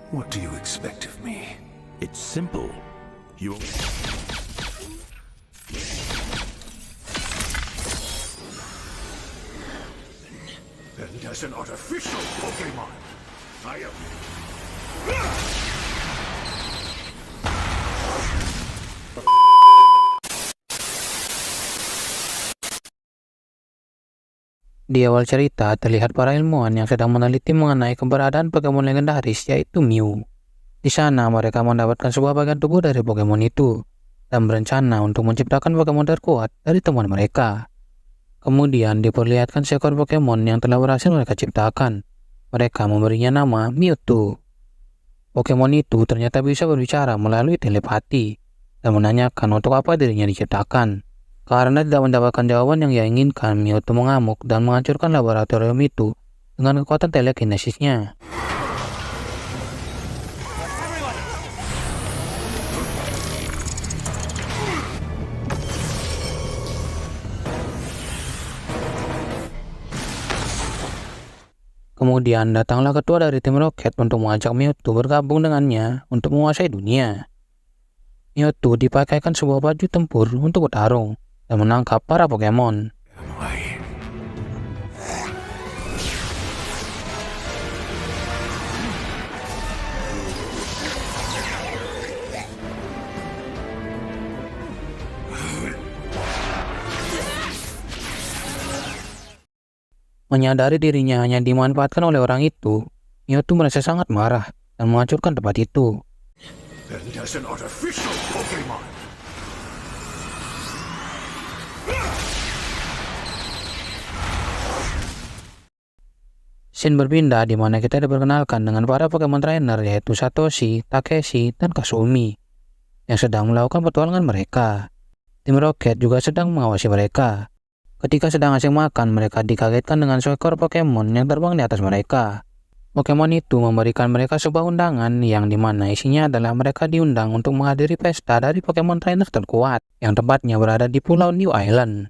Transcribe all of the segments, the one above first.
What do you expect of me? It's simple. You... Then there's an artificial Pokemon. I am... Di awal cerita, terlihat para ilmuwan yang sedang meneliti mengenai keberadaan Pokemon legendaris, yaitu Mew. Di sana, mereka mendapatkan sebuah bagian tubuh dari Pokemon itu, dan berencana untuk menciptakan Pokemon terkuat dari temuan mereka. Kemudian diperlihatkan seekor Pokemon yang telah berhasil mereka ciptakan. Mereka memberinya nama Mewtwo. Pokemon itu ternyata bisa berbicara melalui telepati, dan menanyakan untuk apa dirinya diciptakan. Karena tidak mendapatkan jawaban yang ia inginkan, Mewtwo mengamuk dan menghancurkan laboratorium itu dengan kekuatan telekinesisnya. Kemudian datanglah ketua dari tim Rocket untuk mengajak Mewtwo bergabung dengannya untuk menguasai dunia. Mewtwo dipakaikan sebuah baju tempur untuk bertarung dan menangkap para Pokemon. Menyadari dirinya hanya dimanfaatkan oleh orang itu, Mewtwo merasa sangat marah dan menghancurkan tempat itu. Then there's an artificial Pokemon. Scene berpindah di mana kita diperkenalkan dengan para Pokemon trainer yaitu Satoshi, Takeshi, dan Kasumi yang sedang melakukan petualangan mereka. Tim Rocket juga sedang mengawasi mereka. Ketika sedang asik makan, mereka dikagetkan dengan seekor Pokemon yang terbang di atas mereka. Pokemon itu memberikan mereka sebuah undangan yang dimana isinya adalah mereka diundang untuk menghadiri pesta dari Pokemon trainer terkuat yang tepatnya berada di Pulau New Island.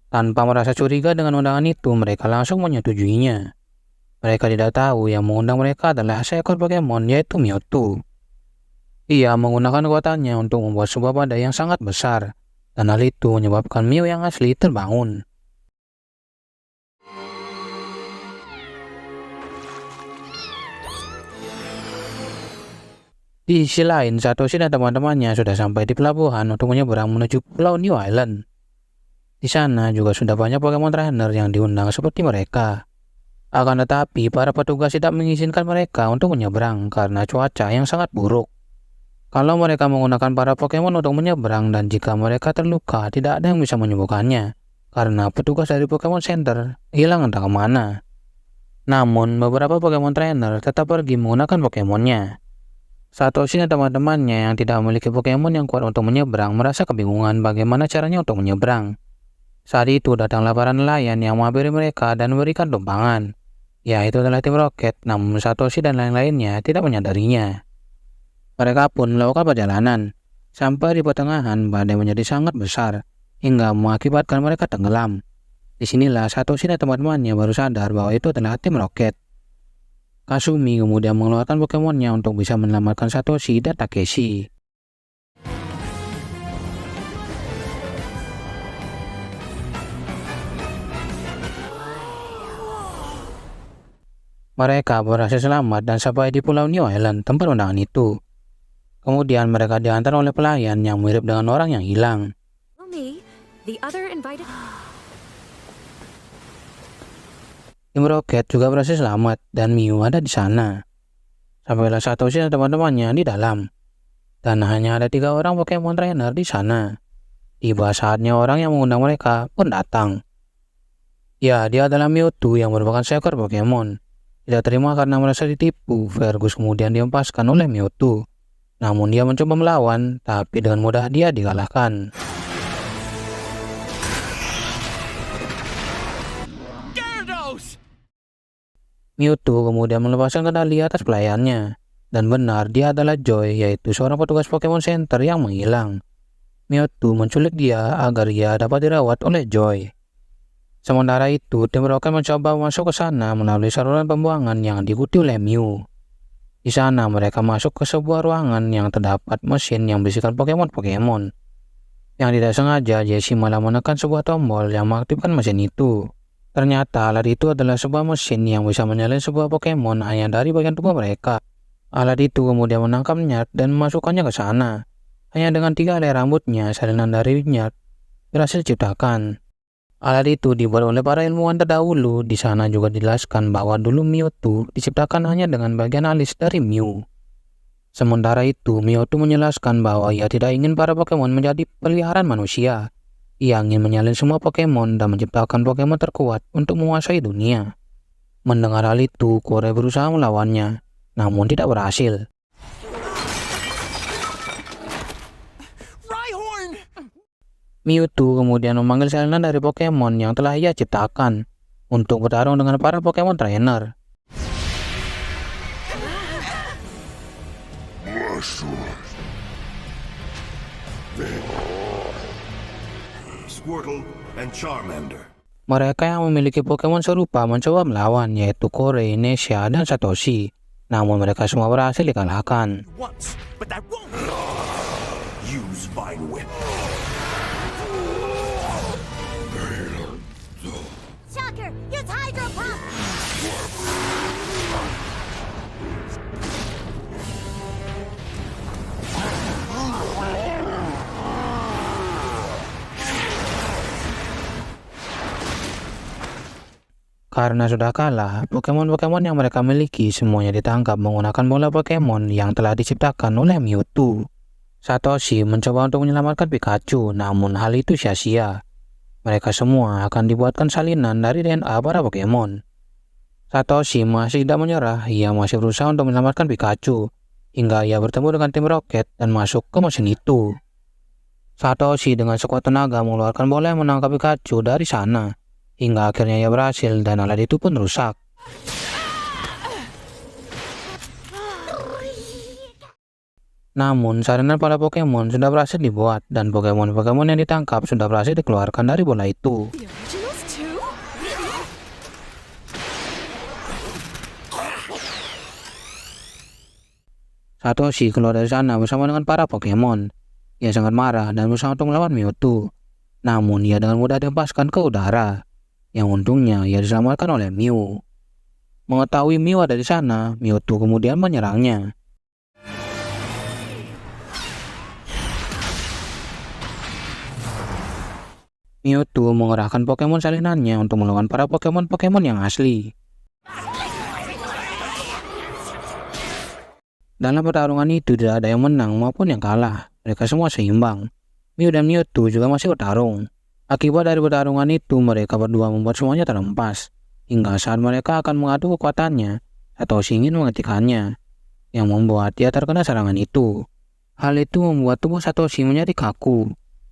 Tanpa merasa curiga dengan undangan itu, mereka langsung menyetujuinya. Mereka tidak tahu yang mengundang mereka adalah seekor Pokemon yaitu Mewtwo. Ia menggunakan kekuatannya untuk membuat sebuah badai yang sangat besar, dan hal itu menyebabkan Mew yang asli terbangun. Di sisi lain, Satoshi dan teman-temannya sudah sampai di pelabuhan untuk menyeberang menuju Pulau New Island. Di sana juga sudah banyak Pokemon trainer yang diundang seperti mereka. Akan tetapi, para petugas tidak mengizinkan mereka untuk menyeberang karena cuaca yang sangat buruk. Kalau mereka menggunakan para Pokemon untuk menyeberang dan jika mereka terluka, tidak ada yang bisa menyembuhkannya karena petugas dari Pokemon Center hilang entah kemana. Namun, beberapa Pokemon trainer tetap pergi menggunakan Pokemonnya. Satoshi dan teman-temannya yang tidak memiliki Pokemon yang kuat untuk menyeberang merasa kebingungan bagaimana caranya untuk menyeberang. Saat itu datanglah para nelayan yang menghampiri mereka dan memberikan tumpangan. Ya, itu adalah tim Rocket, namun Satoshi dan lain-lainnya tidak menyadarinya. Mereka pun melakukan perjalanan. Sampai di pertengahan, badai menjadi sangat besar, hingga mengakibatkan mereka tenggelam. Disinilah Satoshi dan teman-temannya baru sadar bahwa itu adalah tim Rocket. Kasumi kemudian mengeluarkan Pokemonnya untuk bisa menyelamatkan Satoshi dan Takeshi. Mereka berhasil selamat dan sampai di Pulau New Island, tempat undangan itu. Kemudian mereka diantar oleh pelayan yang mirip dengan orang yang hilang. Tim Rocket juga berhasil selamat dan Mew ada di sana. Sampailah Satoshi dan teman-temannya di dalam. Dan hanya ada 3 orang Pokemon trainer di sana. Tiba saatnya orang yang mengundang mereka pun datang. Ya, dia adalah Mewtwo yang merupakan seekor Pokemon. Tidak terima karena merasa ditipu, Fergus kemudian dihempaskan oleh Mewtwo. Namun dia mencoba melawan, tapi dengan mudah dia dikalahkan. Mewtwo kemudian melepaskan kendali atas pelayannya. Dan benar, dia adalah Joy, yaitu seorang petugas Pokemon Center yang menghilang. Mewtwo menculik dia agar ia dapat dirawat oleh Joy. Sementara itu, tim Rocket mencoba masuk ke sana melalui saluran pembuangan yang diikuti oleh Mew. Di sana mereka masuk ke sebuah ruangan yang terdapat mesin yang berisikan Pokemon. Yang tidak sengaja, Jessie malah menekan sebuah tombol yang mengaktifkan mesin itu. Ternyata alat itu adalah sebuah mesin yang bisa menyalin sebuah Pokemon hanya dari bagian tubuh mereka. Alat itu kemudian menangkap Nyat dan memasukkannya ke sana. Hanya dengan 3 helai rambutnya, salinan dari Nyat berhasil diciptakan. Alat itu dibuat oleh para ilmuwan terdahulu. Di sana juga dijelaskan bahwa dulu Mewtwo diciptakan hanya dengan bagian alis dari Mew. Sementara itu, Mewtwo menjelaskan bahwa ia tidak ingin para Pokemon menjadi peliharaan manusia. Ia ingin menyalin semua Pokemon dan menciptakan Pokemon terkuat untuk menguasai dunia. Mendengar hal itu, Kore berusaha melawannya, namun tidak berhasil. Mewtwo kemudian memanggil salinan dari Pokemon yang telah ia ciptakan untuk bertarung dengan para Pokemon trainer. Squirtle and Charmander. Mereka yang memiliki Pokemon serupa mencoba melawan, yaitu Kore, Nesha, dan Satoshi. Namun mereka semua berhasil dikalahkan. Once, but that won't. Use Vine Whip. Shocker! Use Hydro Pump! Karena sudah kalah, Pokemon-Pokemon yang mereka miliki semuanya ditangkap menggunakan bola Pokemon yang telah diciptakan oleh Mewtwo. Satoshi mencoba untuk menyelamatkan Pikachu, namun hal itu sia-sia. Mereka semua akan dibuatkan salinan dari DNA para Pokemon. Satoshi masih tidak menyerah, ia masih berusaha untuk menyelamatkan Pikachu, hingga ia bertemu dengan tim Rocket dan masuk ke mesin itu. Satoshi dengan sekuat tenaga mengeluarkan bola yang menangkap Pikachu dari sana. Hingga akhirnya ia berhasil dan alat itu pun rusak. Namun salinan para Pokemon sudah berhasil dibuat dan Pokemon-Pokemon yang ditangkap sudah berhasil dikeluarkan dari bola itu. The originals too? Satoshi keluar dari sana bersama dengan para Pokemon. Ia sangat marah dan berusaha untuk melawan Mewtwo. Namun ia dengan mudah dihempaskan ke udara. Yang untungnya ia diselamatkan oleh Mew. Mengetahui Mew ada di sana, Mewtwo kemudian menyerangnya. Mewtwo mengerahkan Pokemon salinannya untuk melawan para Pokemon-Pokemon yang asli. Dalam pertarungan itu tidak ada yang menang maupun yang kalah, mereka semua seimbang. Mew dan Mewtwo juga masih bertarung. Akibat dari pertarungan itu, mereka berdua membuat semuanya terhempas. Hingga saat mereka akan mengadu kekuatannya, Satoshi ingin menghentikannya, yang membuat dia terkena serangan itu. Hal itu membuat tubuh Satoshi menjadi kaku.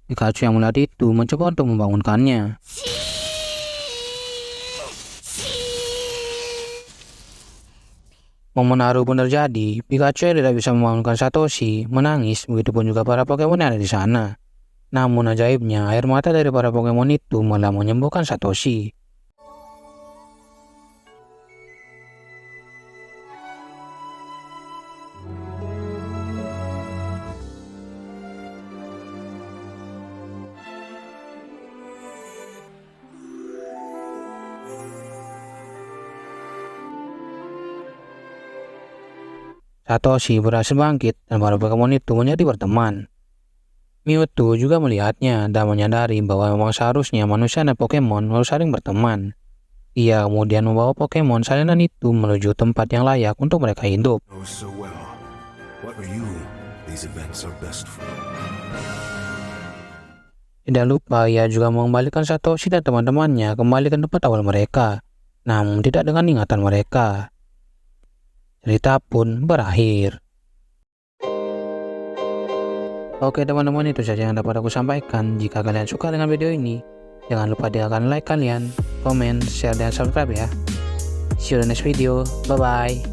Pikachu yang melihat itu mencoba untuk membangunkannya. Momen haru pun terjadi. Pikachu yang tidak bisa membangunkan Satoshi menangis, begitupun juga para Pokemon yang ada di sana. Namun ajaibnya, air mata dari para Pokemon itu malah menyembuhkan Satoshi. Satoshi berhasil bangkit dan para Pokemon itu menjadi berteman. Mewtwo juga melihatnya dan menyadari bahwa memang seharusnya manusia dan Pokemon harus saling berteman. Ia kemudian membawa Pokemon salinan itu menuju tempat yang layak untuk mereka hidup. Oh, so well. What were you? These events are best for. Tidak lupa ia juga mengembalikan Satoshi dan teman-temannya kembali ke tempat awal mereka, namun tidak dengan ingatan mereka. Cerita pun berakhir. Oke teman-teman, itu saja yang dapat aku sampaikan. Jika kalian suka dengan video ini, jangan lupa tinggalkan like kalian, komen, share, dan subscribe ya. See you in the next video. Bye-bye.